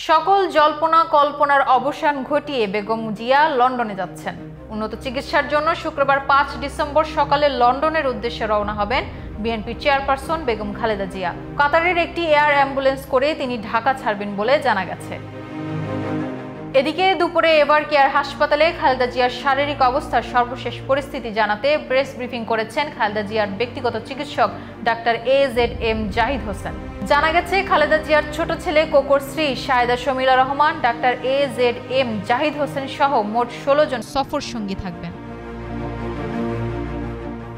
সকল জল্পনা কল্পনার অবসান ঘটিয়ে বেগম জিয়া লন্ডনে যাচ্ছেন। উন্নত চিকিৎসার জন্য শুক্রবার 5 ডিসেম্বর সকালে লন্ডনের উদ্দেশ্যে রওনা হবেন বিএনপি চেয়ারপারসন বেগম খালেদা জিয়া। কাতারের একটি এয়ার অ্যাম্বুলেন্স করে তিনি ঢাকা ছাড়বেন বলে জানা গেছে। এদিকে দুপুরে এভার কেয়ার হাসপাতালে খালেদা জিয়ার শারীরিক অবস্থার সর্বশেষ পরিস্থিতি জানাতে প্রেস ব্রিফিং করেছেন খালেদা জিয়ার ব্যক্তিগত চিকিৎসক ডাক্তার AZM জাহিদ হোসেন। জানা গেছে, খালেদা জিয়ার ছোট ছেলে কোকোর স্ত্রী সায়েদা শমিলা রহমান, ডাক্তার AZM জাহিদ হোসেন সহ মোট 16 জন সফর সঙ্গী থাকবেন।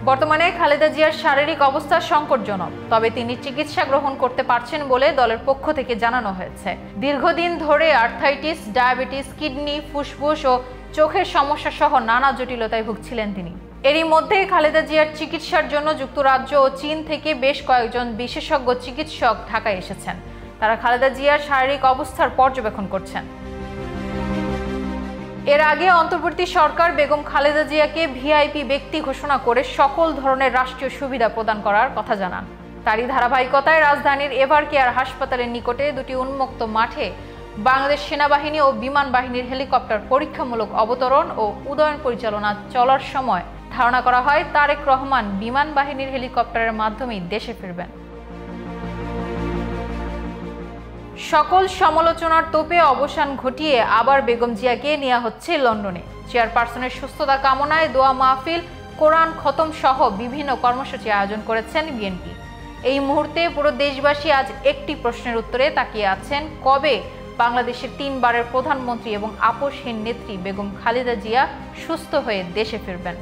বর্তমানে খালেদা জিয়ার শারীরিক অবস্থা সংকটজনক, তবে তিনি চিকিৎসা গ্রহণ করতে পারছেন বলে দলের পক্ষ থেকে জানানো হয়েছে। দীর্ঘদিন ধরে আর্থাইটিস, ডায়াবেটিস, কিডনি, ফুসফুস ও চোখের সমস্যা সহ নানা জটিলতায় ভুগছিলেন তিনি। এরই মধ্যে খালেদা জিয়ার চিকিৎসার জন্য যুক্তরাজ্য ও চীন থেকে বেশ কয়েকজন বিশেষজ্ঞ চিকিৎসক ঢাকায় এসেছেন। তারা খালেদা জিয়ার শারীরিক অবস্থার পর্যবেক্ষণ করছেন। এর আগে অন্তর্বর্তী সরকার বেগম খালেদা জিয়াকে ভিআইপি ব্যক্তি ঘোষণা করে সকল ধরনের রাষ্ট্রীয় সুবিধা প্রদান করার কথা জানান। তারই ধারাবাহিকতায় রাজধানীর এভার কেয়ার হাসপাতালের নিকটে দুটি উন্মুক্ত মাঠে বাংলাদেশ সেনাবাহিনী ও বিমান বাহিনীর হেলিকপ্টার পরীক্ষামূলক অবতরণ ও উড্ডয়ন পরিচালনা চলার সময় ধারণা করা হয় তারেক রহমান বিমান বাহিনীর হেলিকপ্টারের মাধ্যমেই দেশে ফিরবেন। সকল সমালোচনার তোপে অবসান ঘটিয়ে আবার বেগম জিয়াকে নেওয়া হচ্ছে লন্ডনে। চেয়ারপারসনের সুস্থতা কামনায় দোয়া মাহফিল, কোরআন খতম সহ বিভিন্ন কর্মসূচি আয়োজন করেছেন বিএনপি। এই মুহূর্তে পুরো দেশবাসী আজ একটি প্রশ্নের উত্তরে তাকিয়ে আছেন, কবে বাংলাদেশের 3 বারের প্রধানমন্ত্রী এবং আপসহীন নেত্রী বেগম খালেদা জিয়া সুস্থ হয়ে দেশে ফিরবেন।